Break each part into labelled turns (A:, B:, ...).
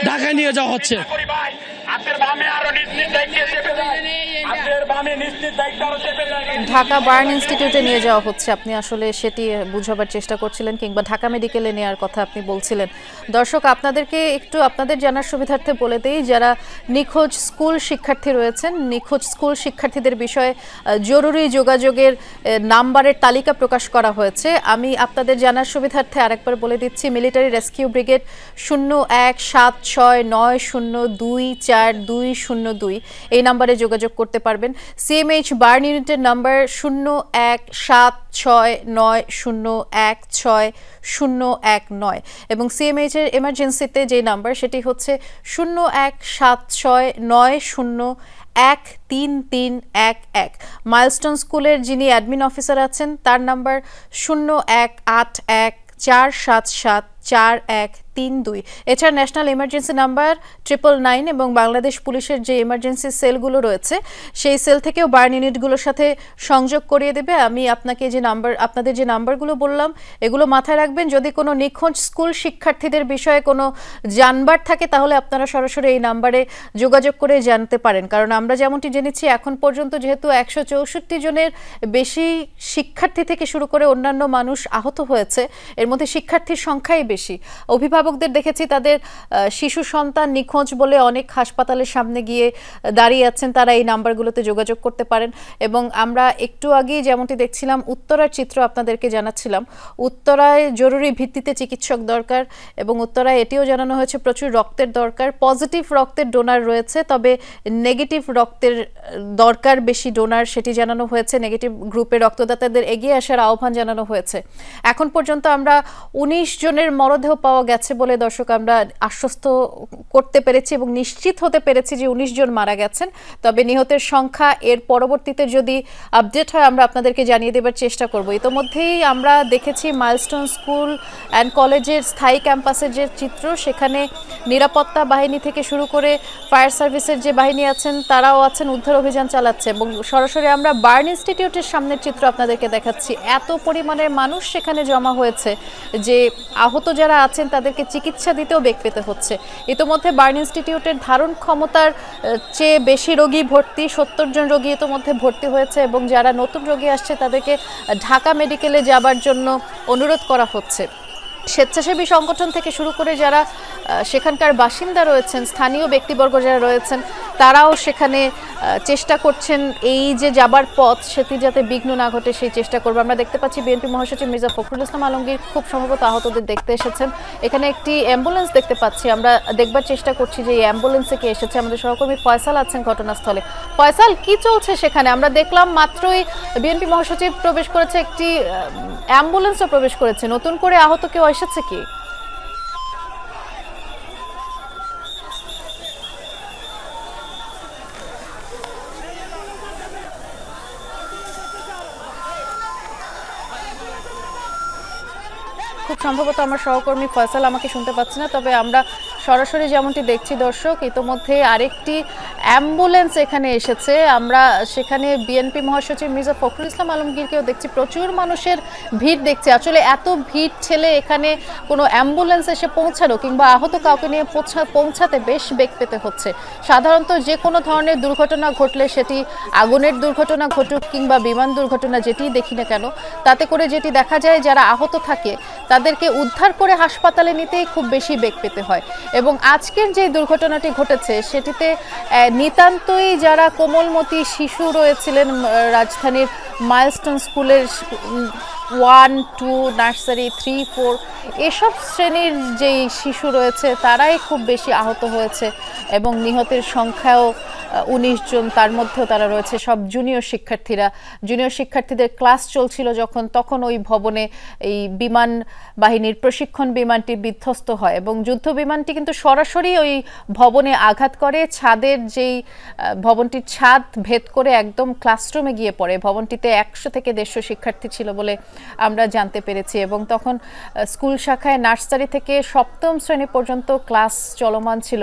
A: ঢাকায় নিয়ে যাওয়া হচ্ছে।
B: ঢাকা বার্ন ইনস্টিটিউটে নিয়ে যাওয়া হচ্ছে, আপনি আসলে সেটি বুঝাবার চেষ্টা করছিলেন, কিংবা ঢাকা মেডিকেলে নেওয়ার কথা আপনি বলছিলেন। দর্শক, আপনাদেরকে একটু আপনাদের জানার সুবিধার্থে বলে দেই, যারা নিখোঁজ স্কুল শিক্ষার্থী রয়েছেন, নিখোঁজ স্কুল শিক্ষার্থীদের বিষয়ে জরুরি যোগাযোগের নাম্বারের তালিকা প্রকাশ করা হয়েছে। আমি আপনাদের জানার সুবিধার্থে আরেকবার বলে দিচ্ছি, মিলিটারি রেস্কিউ ব্রিগেড 017692424202 এই নাম্বারে যোগাযোগ করতে পারবেন। সিএমএইচ বার্ন ইউনিটের নাম্বার 017690160019 এবং সিএমএইচ এর এমার্জেন্সিতে যে নাম্বার সেটি হচ্ছে 0176901311। মাইলস্টোন স্কুলের যিনি অ্যাডমিন অফিসার আছেন তার নাম্বার 018147741332। এছাড়া ন্যাশনাল ইমার্জেন্সি নাম্বার 999 এবং বাংলাদেশ পুলিশের যে ইমার্জেন্সি সেলগুলো রয়েছে সেই সেল থেকেও বার্ন ইউনিটগুলোর সাথে সংযোগ করিয়ে দেবে। আমি আপনাদের যে নাম্বারগুলো বললাম এগুলো মাথায় রাখবেন। যদি কোনো নিখোঁজ স্কুল শিক্ষার্থীদের বিষয়ে কোনো জানবার থাকে তাহলে আপনারা সরাসরি এই নাম্বারে যোগাযোগ করে জানতে পারেন, কারণ আমরা যেমনটি জেনেছি এখন পর্যন্ত যেহেতু 164 জনের বেশি শিক্ষার্থী থেকে শুরু করে অন্যান্য মানুষ আহত হয়েছে, এর মধ্যে শিক্ষার্থীর সংখ্যাই বেশি। অভিভাবকদের দেখেছি তাদের শিশু সন্তান নিখোঁজ বলে অনেক হাসপাতালের সামনে গিয়ে দাঁড়িয়ে আছেন, তারা এই নাম্বারগুলোতে যোগাযোগ করতে পারেন। এবং আমরা একটু আগেই যেমনটি দেখছিলাম উত্তরার চিত্র আপনাদেরকে জানাচ্ছিলাম, উত্তরায় জরুরি ভিত্তিতে চিকিৎসক দরকার এবং উত্তরায় এটিও জানানো হয়েছে প্রচুর রক্তের দরকার। পজিটিভ রক্তের ডোনার রয়েছে, তবে নেগেটিভ রক্তের দরকার বেশি ডোনার, সেটি জানানো হয়েছে। নেগেটিভ গ্রুপের রক্তদাতাদের এগিয়ে আসার আহ্বান জানানো হয়েছে। এখন পর্যন্ত আমরা 19 জনের মরদেহ পাওয়া গেছে বলে দর্শক আমরা আশ্বস্ত করতে পেরেছি এবং নিশ্চিত হতে পেরেছি যে 19 জন মারা গেছেন। তবে নিহতের সংখ্যা এর পরবর্তীতে যদি আপডেট হয় আমরা আপনাদেরকে জানিয়ে দেবার চেষ্টা করব। ইতোমধ্যেই আমরা দেখেছি মাইলস্টোন স্কুল অ্যান্ড কলেজের স্থায়ী ক্যাম্পাসের যে চিত্র, সেখানে নিরাপত্তা বাহিনী থেকে শুরু করে ফায়ার সার্ভিসের যে বাহিনী আছেন তারাও আছেন, উদ্ধার অভিযান চালাচ্ছে। এবং সরাসরি আমরা বার্ন ইনস্টিটিউটের সামনের চিত্র আপনাদেরকে দেখাচ্ছি। এত পরিমাণের মানুষ সেখানে জমা হয়েছে যে আহত যারা আছেন তাদেরকে চিকিৎসা দিতেও বেগ পেতে হচ্ছে। ইতোমধ্যে বার্ন ইনস্টিটিউটের ধারণ ক্ষমতার চেয়ে বেশি রোগী ভর্তি, 70 জন রোগী ইতোমধ্যে ভর্তি হয়েছে এবং যারা নতুন রোগী আসছে তাদেরকে ঢাকা মেডিকেলে যাবার জন্য অনুরোধ করা হচ্ছে। স্বেচ্ছাসেবী সংগঠন থেকে শুরু করে যারা সেখানকার বাসিন্দা রয়েছেন, স্থানীয় ব্যক্তিবর্গ যারা রয়েছেন, তারাও সেখানে চেষ্টা করছেন এই যে যাবার পথ সেটি যাতে বিঘ্ন না ঘটে সেই চেষ্টা করবে। আমরা দেখতে পাচ্ছি বিএনপি মহাসচিব মির্জা ফখরুল ইসলাম আলমগীর খুব সম্ভবত আহতদের দেখতে এসেছেন। এখানে একটি অ্যাম্বুলেন্স দেখতে পাচ্ছি, আমরা দেখবার চেষ্টা করছি যে এই অ্যাম্বুলেন্সে কে এসেছে। আমাদের সহকর্মী ফয়সাল আছেন ঘটনাস্থলে। ফয়সাল, কি চলছে সেখানে? আমরা দেখলাম মাত্রই বিএনপি মহাসচিব প্রবেশ করেছে, একটি অ্যাম্বুলেন্সও প্রবেশ করেছে। নতুন করে আহত কেউ এসেছে কি? খুব সম্ভবত আমার সহকর্মী ফয়সাল আমাকে শুনতে পাচ্ছে না, তবে আমরা সরাসরি যেমনটি দেখছি দর্শক, ইতোমধ্যে আরেকটি অ্যাম্বুলেন্স এখানে এসেছে। আমরা সেখানে বিএনপি মহাসচিব মির্জা ফখরুল ইসলাম আলমগীরকেও দেখছি, প্রচুর মানুষের ভিড় দেখছি। আসলে এত ভিড় ঠেলে এখানে কোনো অ্যাম্বুলেন্স এসে পৌঁছানো কিংবা আহত কাউকে নিয়ে পৌঁছাতে বেশ বেগ পেতে হচ্ছে। সাধারণত যে কোনো ধরনের দুর্ঘটনা ঘটলে, সেটি আগুনের দুর্ঘটনা ঘটুক কিংবা বিমান দুর্ঘটনা, যেটি দেখি না কেন, তাতে করে যেটি দেখা যায় যারা আহত থাকে তাদেরকে উদ্ধার করে হাসপাতালে নিতেই খুব বেশি বেগ পেতে হয়। এবং আজকের যে দুর্ঘটনাটি ঘটেছে সেটিতে নিতান্তই যারা কোমলমতি শিশু রয়েছিলেন রাজধানীর মাইলস্টোন স্কুলের 1, 2, নার্সারি, 3, 4 এসব শ্রেণীর যেই শিশু রয়েছে তারাই খুব বেশি আহত হয়েছে এবং নিহতের সংখ্যাও 19 জন। তার মধ্যেও তারা রয়েছে সব জুনিয়র শিক্ষার্থীরা। জুনিয়র শিক্ষার্থীদের ক্লাস চলছিল তখন ওই ভবনে এই বিমান বাহিনীর প্রশিক্ষণ বিমানটি বিধ্বস্ত হয় এবং যুদ্ধ বিমানটি কিন্তু সরাসরি ওই ভবনে আঘাত করে। ছাদের যেই ভবনটির ছাদ ভেদ করে একদম ক্লাসরুমে গিয়ে পড়ে। ভবনটিতে 100 থেকে 150 শিক্ষার্থী ছিল বলে আমরা জানতে পেরেছি এবং তখন স্কুল শাখায় নার্সারি থেকে 7ম শ্রেণী পর্যন্ত ক্লাস চলমান ছিল।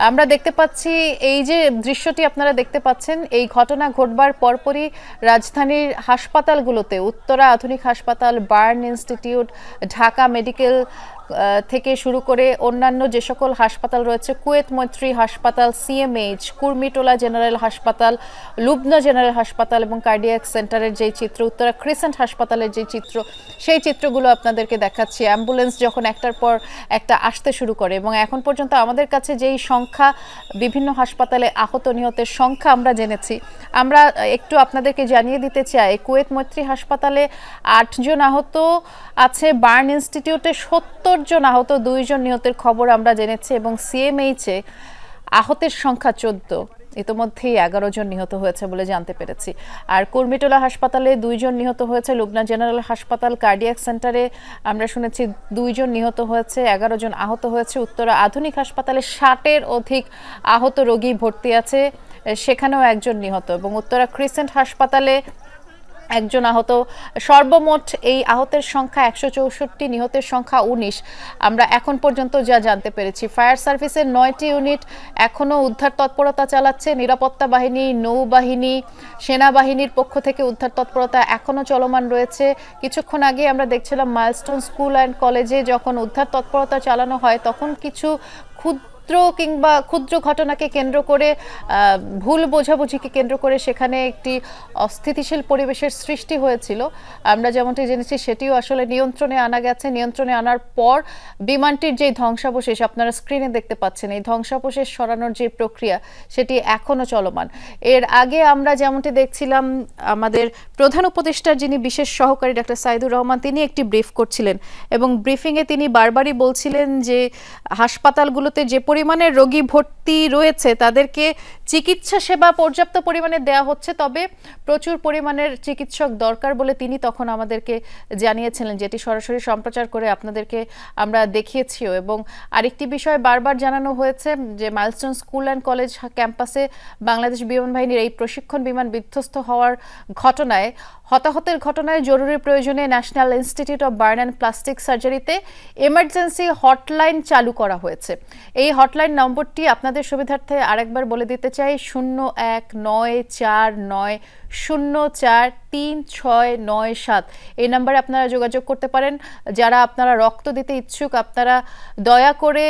B: আমরা দেখতে পাচ্ছি এই যে দৃশ্যটি আপনারা দেখতে পাচ্ছেন, এই ঘটনা ঘটবার পরপরই রাজধানীর হাসপাতালগুলোতে, উত্তরা আধুনিক হাসপাতাল, বার্ন ইনস্টিটিউট, ঢাকা মেডিকেল থেকে শুরু করে অন্যান্য যে সকল হাসপাতাল রয়েছে, কুয়েত মৈত্রী হাসপাতাল, সিএমএইচ, কুর্মিটোলা জেনারেল হাসপাতাল, লুবনা জেনারেল হাসপাতাল এবং কার্ডিয়াক সেন্টারের যেই চিত্র, উত্তরা ক্রিসেন্ট হাসপাতালের যে চিত্র, সেই চিত্রগুলো আপনাদেরকে দেখাচ্ছি। অ্যাম্বুলেন্স যখন একটার পর একটা আসতে শুরু করে এবং এখন পর্যন্ত আমাদের কাছে যেই সংখ্যা, বিভিন্ন হাসপাতালে আহত নিহতের সংখ্যা আমরা জেনেছি, আমরা একটু আপনাদেরকে জানিয়ে দিতে চাই কুয়েত মৈত্রী হাসপাতালে 8 জন আহত আছে, বার্ন ইনস্টিটিউটে 70 জন আহত, 2 জন নিহতের খবর আমরা জেনেছি এবং সিএমএইচে আহতের সংখ্যা 14, ইতোমধ্যেই 11 জন নিহত হয়েছে বলে জানতে পেরেছি। আর কুর্মিটোলা হাসপাতালে 2 জন নিহত হয়েছে, লুবনা জেনারেল হাসপাতাল কার্ডিয়াক সেন্টারে আমরা শুনেছি 2 জন নিহত হয়েছে, 11 জন আহত হয়েছে। উত্তরা আধুনিক হাসপাতালে 60-এর অধিক আহত রোগী ভর্তি আছে, সেখানেও 1 জন নিহত এবং উত্তরা ক্রিসেন্ট হাসপাতালে 1 জন আহত। সর্বমোট এই আহতের সংখ্যা 164, নিহতের সংখ্যা 19 আমরা এখন পর্যন্ত যা জানতে পেরেছি। ফায়ার সার্ভিসের 9টি ইউনিট এখনও উদ্ধার তৎপরতা চালাচ্ছে, নিরাপত্তা বাহিনী, নৌবাহিনী, সেনাবাহিনীর পক্ষ থেকে উদ্ধার তৎপরতা এখনও চলমান রয়েছে। কিছুক্ষণ আগে আমরা দেখছিলাম মাইলস্টোন স্কুল অ্যান্ড কলেজে যখন উদ্ধার তৎপরতা চালানো হয় তখন কিছু ক্ষুদ্র ঘটনাকে কেন্দ্র করে, ভুল বোঝাবুঝিকে কেন্দ্র করে সেখানে একটি অস্থিতিশীল পরিবেশের সৃষ্টি হয়েছিল। আমরা যেমনটি জেনেছি সেটিও আসলে নিয়ন্ত্রণে আনা গেছে। নিয়ন্ত্রণে আনার পর বিমানটির যে ধ্বংসাবশেষ আপনারা স্ক্রিনে দেখতে পাচ্ছেন, এই ধ্বংসাবশেষ সরানোর যে প্রক্রিয়া সেটি এখনও চলমান। এর আগে আমরা যেমনটি দেখছিলাম আমাদের প্রধান উপদেষ্টার যিনি বিশেষ সহকারী ডাক্তার সাইদুর রহমান, তিনি একটি ব্রিফ করছিলেন এবং ব্রিফিংয়ে তিনি বারবারই বলছিলেন যে হাসপাতালগুলোতে যে পরিমাণে রোগী ভর্তি রয়েছে তাদেরকে চিকিৎসা সেবা পর্যাপ্ত পরিমাণে দেওয়া হচ্ছে, তবে প্রচুর পরিমাণের চিকিৎসক দরকার বলে তিনি তখন আমাদেরকে জানিয়েছিলেন, যেটি সরাসরি সম্প্রচার করে আপনাদেরকে আমরা দেখিয়েছিও। এবং আরেকটি বিষয় বারবার জানানো হয়েছে যে মাইলস্টোন স্কুল অ্যান্ড কলেজ ক্যাম্পাসে বাংলাদেশ বিমান বাহিনীর এই প্রশিক্ষণ বিমান বিধ্বস্ত হওয়ার ঘটনায়, হতাহতের ঘটনায় জরুরি প্রয়োজনে national institute of burn and plastic সার্জারিতে এমার্জেন্সি হটলাইন চালু করা হয়েছে। এই হটলাইন নম্বরটি আপনাদের সুবিধার্থে আরেকবার বলে দিতে চাই, 019490436997। এই নম্বরে আপনারা যোগাযোগ করতে পারেন। যারা আপনারা রক্ত দিতে ইচ্ছুক, আপনারা দয়া করে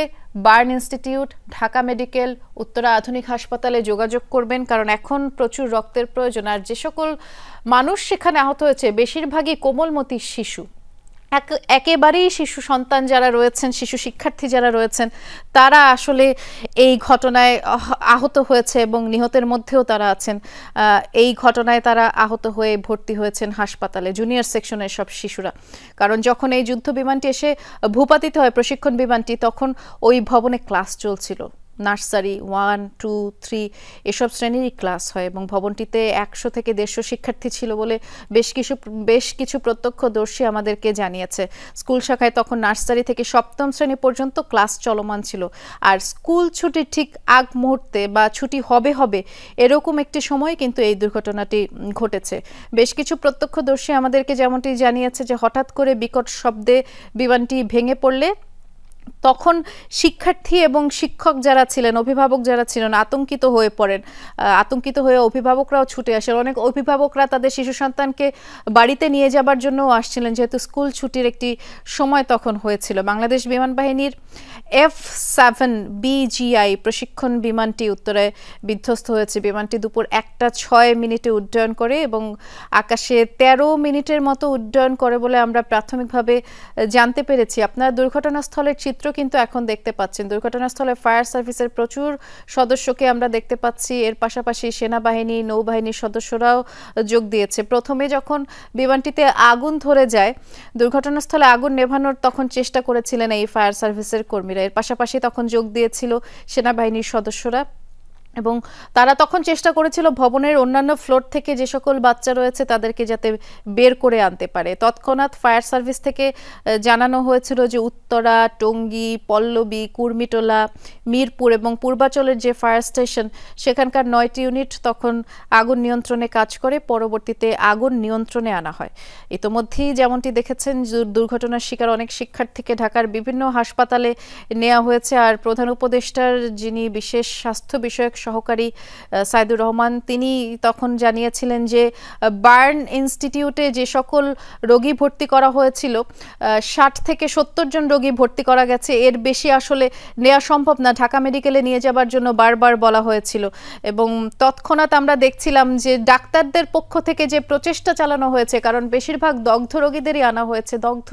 B: burn institute, Dhaka medical, Uttara আধুনিক হাসপাতালে যোগাযোগ করবেন, কারণ এখন প্রচুর রক্তের প্রয়োজন। আর যে সকল মানুষ সেখানে আহত হয়েছে বেশিরভাগই কোমলমতি শিশু, একেবারেই শিশু সন্তান যারা রয়েছেন, শিশু শিক্ষার্থী যারা রয়েছেন, তারা আসলে এই ঘটনায় আহত হয়েছে এবং নিহতের মধ্যেও তারা আছেন। এই ঘটনায় তারা আহত হয়ে ভর্তি হয়েছেন হাসপাতালে, জুনিয়র সেকশনের সব শিশুরা। কারণ যখন এই যুদ্ধ বিমানটি এসে ভূপাতিত হয়, প্রশিক্ষণ বিমানটি, তখন ওই ভবনে ক্লাস চলছিল, নার্সারি 1, 2, 3 এসব শ্রেণীরই ক্লাস হয় এবং ভবনটিতে 100 থেকে 150 শিক্ষার্থী ছিল বলে বেশ কিছু প্রত্যক্ষদর্শী আমাদেরকে জানিয়েছে। স্কুল শাখায় তখন নার্সারি থেকে 7ম শ্রেণী পর্যন্ত ক্লাস চলমান ছিল। আর স্কুল ছুটির ঠিক আগ মুহূর্তে বা ছুটি হবে এরকম একটি সময় কিন্তু এই দুর্ঘটনাটি ঘটেছে। বেশ কিছু প্রত্যক্ষদর্শী আমাদেরকে যেমনটি জানিয়েছে যে হঠাৎ করে বিকট শব্দে বিমানটি ভেঙে পড়লে তখন শিক্ষার্থী এবং শিক্ষক যারা ছিলেন, অভিভাবক যারা ছিলেন আতঙ্কিত হয়ে পড়েন। আতঙ্কিত হয়ে অভিভাবকরাও ছুটে আসেন। অনেক অভিভাবকরা তাদের শিশু সন্তানকে বাড়িতে নিয়ে যাবার জন্যও আসছিলেন, যেহেতু স্কুল ছুটির একটি সময় তখন হয়েছিল। বাংলাদেশ বিমান বাহিনীর F-7BGI প্রশিক্ষণ বিমানটি উত্তরায় বিধ্বস্ত হয়েছে। বিমানটি দুপুর 1:06 উড্ডয়ন করে এবং আকাশে 13 মিনিটের মতো উড্ডয়ন করে বলে আমরা প্রাথমিকভাবে জানতে পেরেছি। আপনারা দুর্ঘটনাস্থলের চিত্র কিন্তু এখন দেখতে পাচ্ছেন। দুর্ঘটনাস্থলে ফায়ার সার্ভিসের প্রচুর সদস্যকে আমরা দেখতে পাচ্ছি। এর পাশাপাশি সেনাবাহিনী, নৌবাহিনীর সদস্যরাও যোগ দিয়েছে। প্রথমে যখন বিমানটিতে আগুন ধরে যায়, দুর্ঘটনাস্থলে আগুন নেভানোর তখন চেষ্টা করেছিলেন এই ফায়ার সার্ভিসের কর্মীরা। এর পাশাপাশি তখন যোগ দিয়েছিল সেনাবাহিনীর সদস্যরা এবং তারা তখন চেষ্টা করেছিল ভবনের অন্যান্য ফ্লোর থেকে যে সকল বাচ্চা রয়েছে তাদেরকে যাতে বের করে আনতে পারে। তৎক্ষণাৎ ফায়ার সার্ভিস থেকে জানানো হয়েছিল যে উত্তরা, টঙ্গী, পল্লবী, কুর্মিটোলা, মিরপুর এবং পূর্বাচলের যে ফায়ার স্টেশন সেখানকার 9টি ইউনিট তখন আগুন নিয়ন্ত্রণে কাজ করে। পরবর্তীতে আগুন নিয়ন্ত্রণে আনা হয়। ইতোমধ্যেই যেমনটি দেখেছেন দুর্ঘটনার শিকার অনেক শিক্ষার্থীকে ঢাকার বিভিন্ন হাসপাতালে নেওয়া হয়েছে। আর প্রধান উপদেষ্টার যিনি বিশেষ স্বাস্থ্য বিষয়ক সহকারী সাইদুর রহমান, তিনি তখন জানিয়েছিলেন যে বার্ন ইনস্টিটিউটে যে সকল রোগী ভর্তি করা হয়েছিল 60 থেকে 70 জন রোগী ভর্তি করা গেছে, এর বেশি আসলে নেওয়া সম্ভব না, ঢাকা মেডিকেলে নিয়ে যাবার জন্য বারবার বলা হয়েছিল। এবং তৎক্ষণাৎ আমরা দেখছিলাম যে ডাক্তারদের পক্ষ থেকে যে প্রচেষ্টা চালানো হয়েছে, কারণ বেশিরভাগ দগ্ধ রোগীদেরই আনা হয়েছে, দগ্ধ